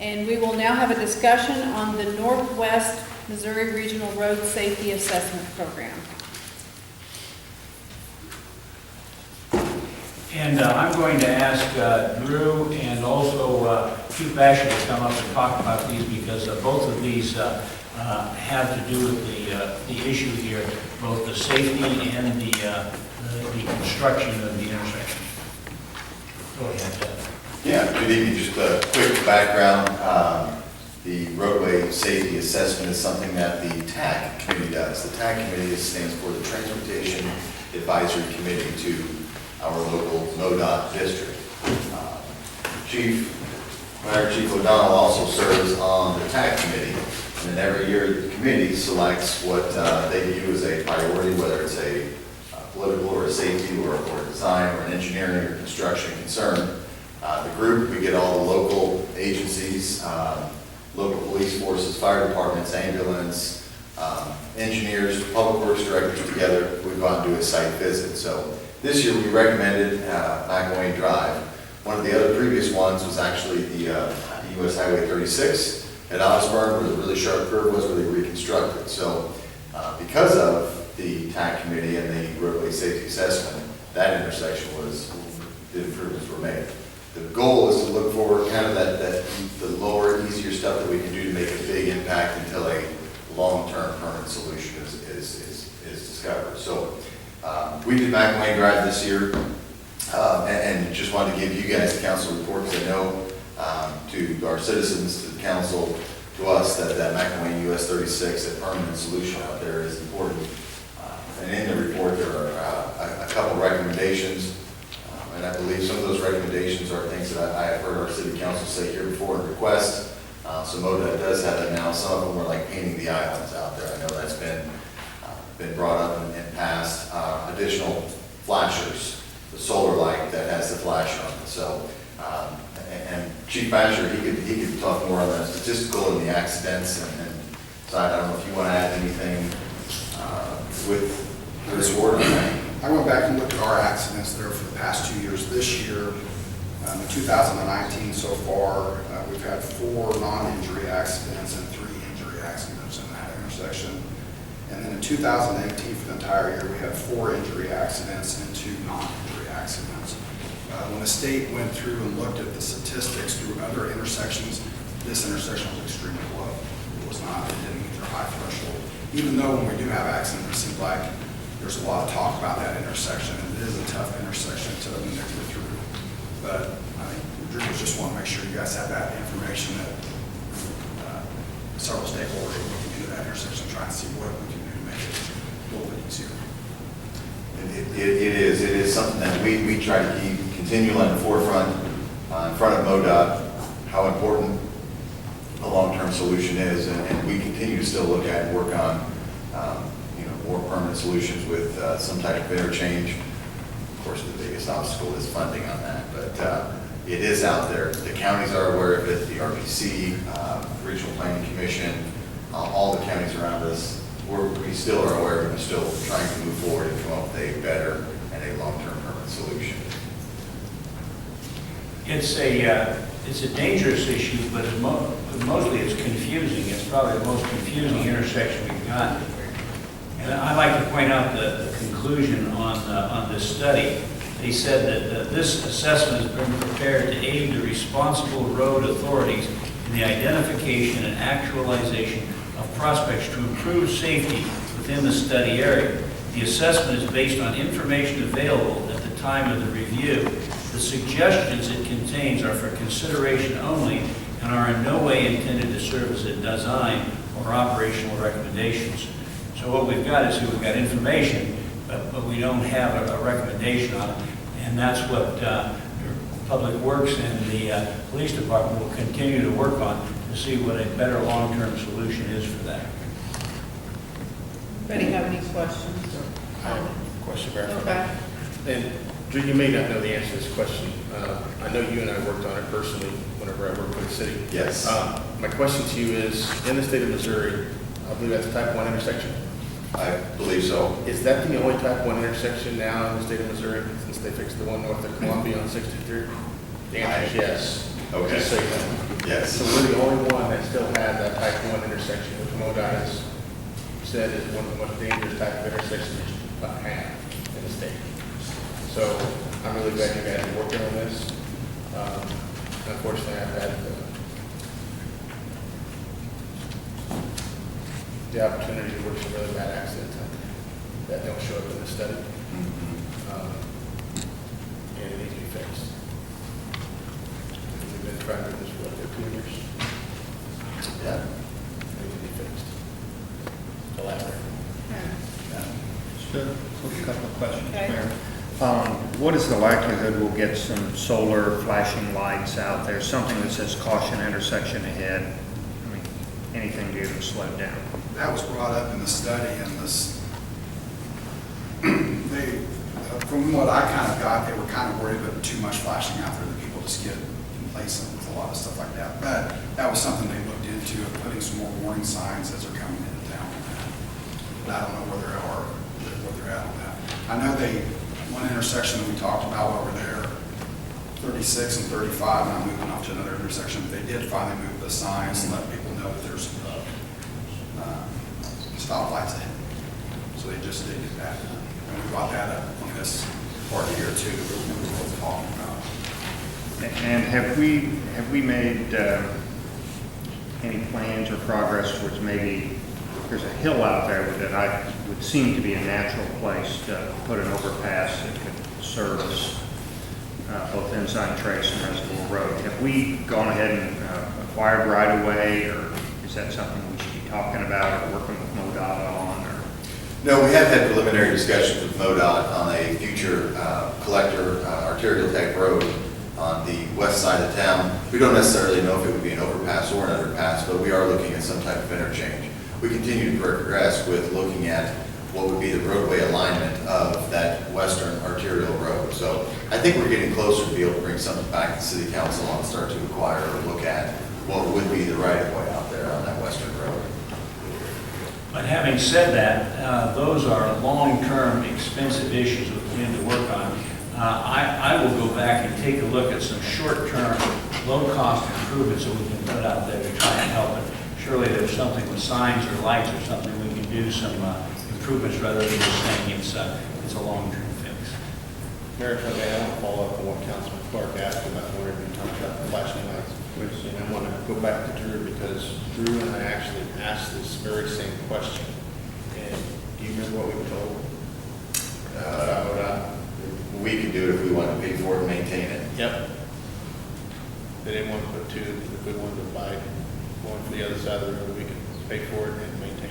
And we will now have a discussion on the Northwest Missouri Regional Road Safety Assessment Program. And I'm going to ask Drew and also Chief Basher to come up and talk about these, because both of these have to do with the issue here, both the safety and the construction of the intersection. Go ahead. Yeah, good evening. Just a quick background. The roadway safety assessment is something that the TAC committee does. The TAC committee stands for the Transportation Advisory Committee to our local MoDOT district. Mayor Chief O'Donnell also serves on the TAC committee, and then every year the committee selects what they view as a priority, whether it's a political or a safety or a design or an engineering or construction concern. The group, we get all the local agencies, local police forces, fire departments, ambulance, engineers, public works directors together. We go out and do a site visit. So this year we recommended McElwain Drive. One of the other previous ones was actually the U.S. Highway 36 at Osborne, where the really sharp curve was, where they reconstructed. So because of the TAC committee and the roadway safety assessment, that intersection the improvements were made. The goal is to look forward kind of the lower, easier stuff that we can do to make a big impact until a long-term permanent solution is discovered. So we did McElwain Drive this year, and just wanted to give you guys the council report, because I know to our citizens, to the council, to us, that McElwain U.S. 36, a permanent solution out there, is important. And in the report there are a couple recommendations. And I believe some of those recommendations are things that I have heard our city council say here before and request. So MoDOT does have that now. Some of them are like painting the islands out there. I know that's been brought up and passed. Additional flashers, the solar light that has the flash on it. So, and Chief Basher, he could talk more on the statistical and the accidents and side. I don't know if you want to add anything with the report on that. I went back and looked at our accidents there for the past 2 years. This year, in 2019 so far, we've had 4 non-injury accidents and 3 injury accidents in that intersection. And then in 2018, for the entire year, we had 4 injury accidents and 2 non-injury accidents. When the state went through and looked at the statistics through other intersections, this intersection was extremely low. It was not, it didn't meet their high threshold. Even though when we do have accidents, it seems like there's a lot of talk about that intersection, and it is a tough intersection to maneuver through. But I think Drew just want to make sure you guys have that information, that several stakeholders are looking into that intersection, trying to see what we can do to make it a little bit easier. It is something that we try to keep continually on the forefront, in front of MoDOT, how important a long-term solution is, and we continue to still look at and work on more permanent solutions with some type of interchange. Of course, the biggest obstacle is funding on that, but it is out there. The counties are aware of it, the RPC, Regional Planning Commission, all the counties around us. We still are aware of it and still trying to move forward and come up with a better and a long-term permanent solution. It's a dangerous issue, but mostly it's confusing. It's probably the most confusing intersection we've got. And I'd like to point out the conclusion on this study. They said that this assessment has been prepared to aid the responsible road authorities in the identification and actualization of prospects to improve safety within the study area. The assessment is based on information available at the time of the review. The suggestions it contains are for consideration only and are in no way intended to serve as a design or operational recommendations. So what we've got is we've got information, but we don't have a recommendation on it. And that's what Public Works and the Police Department will continue to work on to see what a better long-term solution is for that. Anybody have any questions? I have a question, Mayor. Okay. And Drew, you may not know the answer to this question. I know you and I worked on it personally whenever I worked for the city. Yes. My question to you is, in the state of Missouri, I believe that's a type 1 intersection. I believe so. Is that the only type 1 intersection now in the state of Missouri since they fixed the one north of Columbia on 63? The answer is yes. Okay. Just so you know. Yes. So we're the only one that still had that type 1 intersection, which MoDOT has said is one of the most dangerous type of intersections that you can about have in the state. So I'm really glad you guys are working on this. Unfortunately, I've had the opportunity to work some really bad accidents that don't show up in the study. And it needs to be fixed. We've been trying to do this for like 15 years. Yeah. It needs to be fixed. Elaborate. Just a couple of questions, Okay. Mayor. What is the likelihood we'll get some solar flashing lights out there, something that says caution intersection ahead? I mean, anything to get them slowed down? That was brought up in the study, and this, from what I kind of got, they were kind of worried about too much flashing out there, that people just get complacent with a lot of stuff like that. But that was something they looked into, of putting some more warning signs as they're coming into town. But I don't know where they are, where they're at on that. I know one intersection that we talked about over there, 36 and 35, and I'm moving off to another intersection, they did finally move the signs and let people know that there's stoplights ahead. So they just did that. And we brought that up on this part here too, that we were both talking about. And have we made any plans or progress towards maybe, there's a hill out there that would seem to be a natural place to put an overpass that could service both Ensign Trace and Reservoir Road. Have we gone ahead and acquired right of way, or is that something we should be talking about or working with MoDOT on? Or? No, we have had preliminary discussions with MoDOT on a future collector arterial type road on the west side of town. We don't necessarily know if it would be an overpass or an underpass, but we are looking at some type of interchange. We continue to progress with looking at what would be the roadway alignment of that western arterial road. So I think we're getting closer to be able to bring something back to City Council and start to acquire or look at what would be the right of way out there on that western road. But having said that, those are long-term, expensive issues that we need to work on. I will go back and take a look at some short-term, low-cost improvements that we can put out there to try and help it. Surely there's something with signs or lights or something we can do some improvements rather than just saying it's a long-term fix. Mayor, if I may, I want to follow up on what Councilman Clark asked about where we talked about the flashing lights. And I want to go back to Drew, because Drew and I actually asked this very same question. And do you remember what we were told? We can do it if we want to pay for it and maintain it. Yep. They didn't want to put two, if we wanted to buy one for the other side of the road, we can pay for it and maintain it.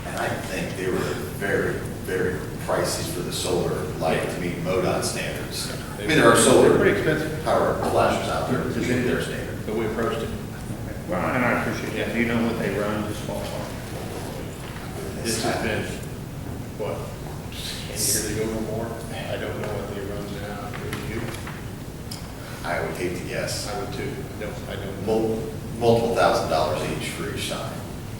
And I think they were very, very pricey for the solar light to meet MoDOT standards. I mean, there are solar They're pretty expensive, power flashers out there to meet their standard. but we approached it. Well, and I appreciate that. Do you know what they run, just ballpark? This has been, what, 10 years ago or more? I don't know what they run now. Do you? I would hate to guess. I would too. I don't. Multiple $1,000s each for each sign,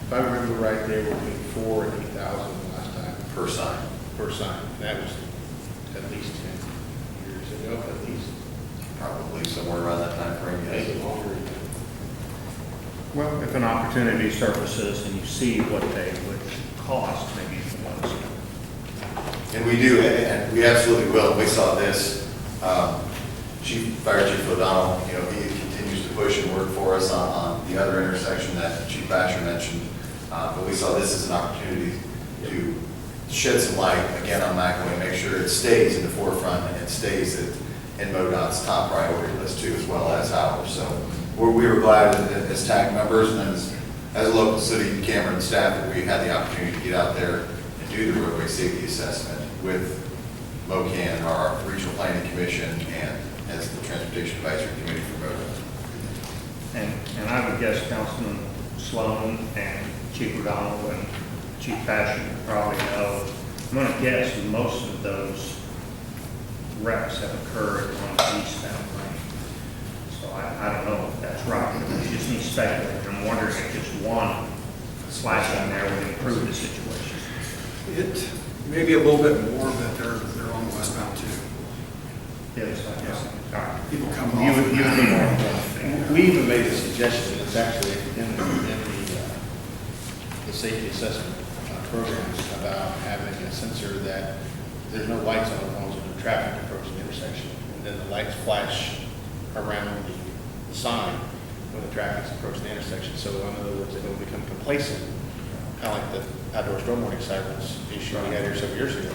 If I remember right, they were between 4,000 and 8,000 last time per sign. per sign. That was at least 10 years ago, at least. Probably somewhere around that time frame. yes. Maybe longer. Well, if an opportunity surfaces and you see what they would cost, maybe you can let us know. And we do, and we absolutely will. We saw this, Fire Chief O'Donnell, he continues to push and work for us on the other intersection that Chief Basher mentioned. But we saw this as an opportunity to shed some light again on McElwain, make sure it stays in the forefront and it stays in MoDOT's top priority list too, as well as ours. So we were glad as TAC members and as a local city Cameron staff that we had the opportunity to get out there and do the roadway safety assessment with MoCan, our Regional Planning Commission, and as the Transportation Advisory Committee for MoDOT. And I would guess Councilman Sloan and Chief O'Donnell and Chief Passion probably know. I'm going to guess most of those wrecks have occurred on the eastbound lane. So I don't know if that's right. It's just me speculating. I'm wondering if just one flashing there would improve the situation. It may be a little bit more, but they're on the westbound too. Yes, I guess. All right. People coming You off. would of be that. more. We even made a suggestion, it's actually in the safety assessment programs about having a sensor that there's no lights on as long as there's no traffic approaching the intersection. And then the lights flash around the sign when the traffic's approaching the intersection. So in other words, they don't become complacent, kind of like the outdoor storm warning sirens issue we had here several years ago.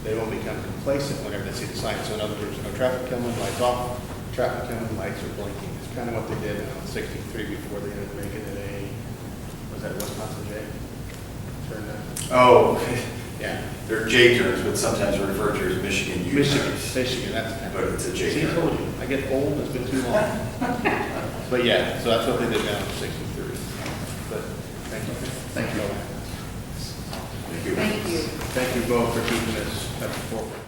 They won't become complacent whenever they see the sign. So in other words, no traffic coming, lights off, traffic coming, lights are blinking. It's kind of what they did on 63 before they ended up making it was that Wisconsin J? Turn that. Oh, Yeah. they're J turns, but sometimes referred to as Michigan U turns. Michigan, that's kind of. But it's a J See, I turn. told you, I get old, it's been too long. But yeah, so that's what they did down in 63. But, thank you. Thank you. Thank you. Thank you both for keeping this at the forefront.